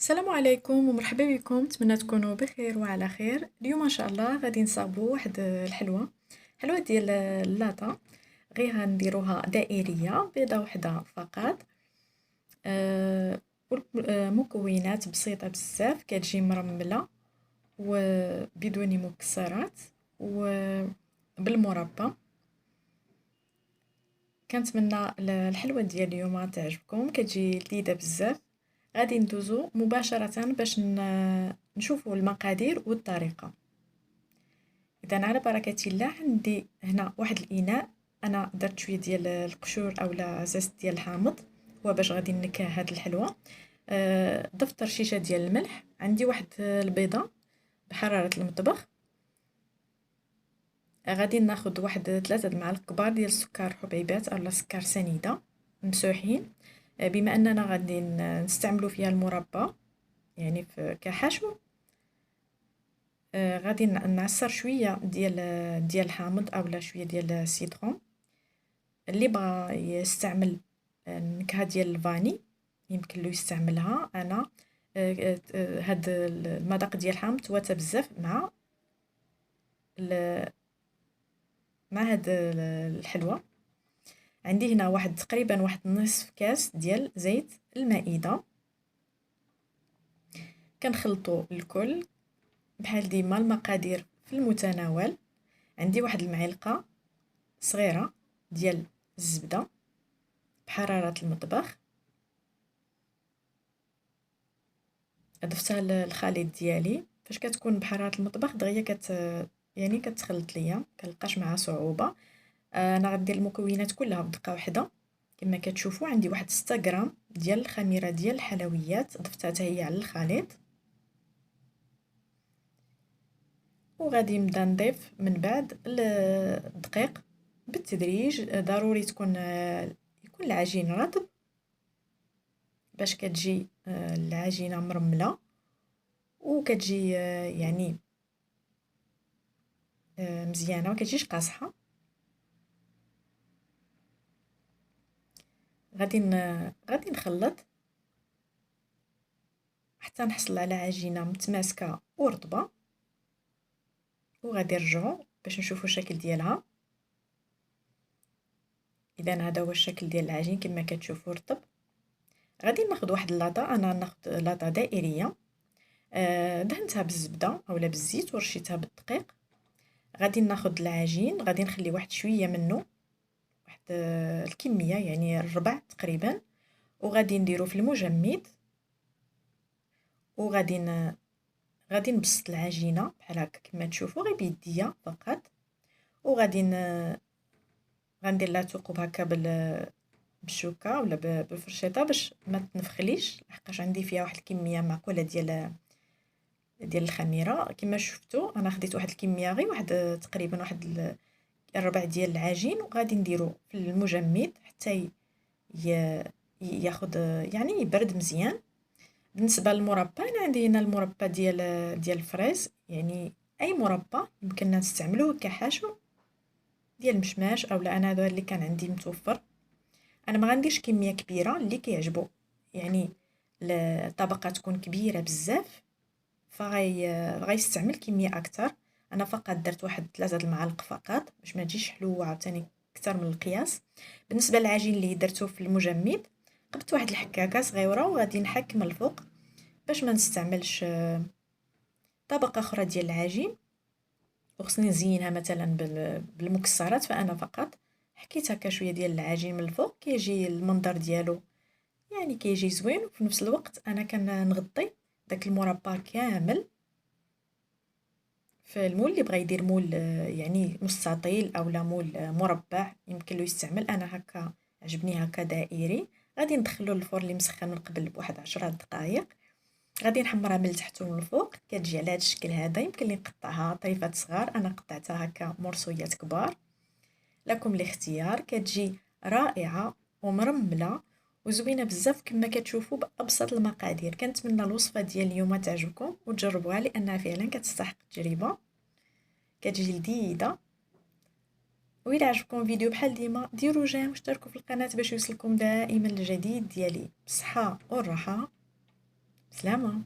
السلام عليكم ومرحبا بكم، نتمنى تكونوا بخير وعلى خير. اليوم ان شاء الله غادي نصاوبوا واحد الحلوه ديال اللاطه. غير غنديروها دائريه، بيضه وحده فقط. والمكونات بسيطه بزاف، كتجي مرمله وبدون مكسرات وبالمربى. كنتمنى الحلوه ديال اليوم تعجبكم، كتجي لذيذه بزاف. غادي ندوزو مباشرة باش نشوفوا المقادير والطريقة. إذا على بركة الله، عندي هنا واحد الإناء. أنا درت شوية ديال القشور أولا زيت ديال الحامض، هو باش غادي نكه هاد الحلوة. ضفت رشيشة ديال الملح، عندي واحد البيضة بحرارة المطبخ. غادي ناخد واحد 3 المعالق كبار ديال السكر حبيبات أولا سكر سنيدة ممسوحين. بما أننا غادي نستعملو فيها المربى يعني كحشو، غادي نعصر شويه ديال الحامض اولا شويه ديال السيترون. اللي بغا يستعمل النكهه ديال الفاني يمكن له يستعملها. انا هاد المذاق ديال الحامض تواتى بزاف مع هاد الحلوه. عندي هنا تقريبا واحد نصف كاس ديال زيت المائده. كنخلطوا الكل بحال ديما. المقادير في المتناول. عندي واحد المعلقه صغيره ديال الزبده بحراره المطبخ، ضفتها للخليط ديالي. فاش كتكون بحراره المطبخ دغيا يعني كتخلط ليا، كنلقاش معها صعوبه. انا غندير المكونات كلها بدقه واحده. كما كتشوفوا عندي واحد 6 غرام ديال الخميره ديال الحلويات، ضفتها حتى هي على الخليط. وغادي نبدا نضيف من بعد الدقيق بالتدريج. ضروري يكون العجين رطب باش كتجي العجينه مرمله وكتجي يعني مزيانه، ما كتجيش قاصحه. غادي نخلط حتى نحصل على عجينه متماسكه ورطبه. وغادي نرجعوا باش نشوفوا الشكل ديالها. اذا هذا هو الشكل ديال العجين كما كتشوفوا رطب. غادي ناخذ واحد اللاطه. انا ناخذ لاطه دائريه، دهنتها بالزبده اولا بالزيت ورشيتها بالدقيق. غادي ناخذ العجين، غادي نخلي واحد شويه منه، واحد الكميه يعني الربع تقريبا، وغادي نديرو في المجمد. غادي نبسط العجينه بحال هكا كما تشوفوا غير بيديا فقط. وغادي غندير لها ثقوب هكا بالشوكه ولا بالفرشيطه باش ما تنفخليش، لحقاش عندي فيها واحد الكميه معقوله ديال الخميره. كما شفتوا انا خديت واحد الكميه غير تقريبا واحد الربع ديال العجين، وغادي نديرو في المجمد حتى ياخذ يعني يبرد مزيان. بالنسبه للمربى، انا عندي هنا المربى ديال الفريز، يعني اي مربى يمكننا نستعملوه كحشو ديال المشماش اولا انا هذا اللي كان عندي متوفر. انا ما غنديرش كميه كبيره، اللي كيعجبو يعني الطبقه تكون كبيره بزاف غيستعمل كميه اكثر. انا فقط درت واحد 3 المعالق فقط باش ما تجيش حلوه عاوتاني اكثر من القياس. بالنسبه للعجين اللي درته في المجمد، قبت واحد الحكاكه صغيره وغادي نحك من الفوق باش ما نستعملش طبقه اخرى ديال العجين. وخصني نزينها مثلا بالمكسرات، فانا فقط حكيت هكا شويه ديال العجين من الفوق، كيجي المنظر ديالو يعني كيجي زوين. وفي نفس الوقت انا كنغطي داك المربى كامل في المول. اللي بغى يدير مول يعني مستطيل اولا مول مربع يمكن له يستعمل. انا هكا عجبني هكا دائري. غادي ندخلو للفرن اللي مسخن من قبل بواحد 10 دقائق. غادي نحمرها من التحت ومن الفوق، كتجي على هذا الشكل هذا. يمكن لي نقطعها طريفات صغار، انا قطعتها هكا مرصويات كبار. لكم الاختيار. كتجي رائعه ومرمله وزوينه بزاف كما كتشوفوا بابسط المقادير. كنتمنى الوصفه ديال اليوم تعجبكم وتجربوها، لانها فعلا كتستحق التجربه، كتجي لذيذه. وإلا عجبكم الفيديو بحال ديما ديروا جيم واشتركوا في القناه باش يوصلكم دائما الجديد ديالي. بصحه والراحه. بسلامة.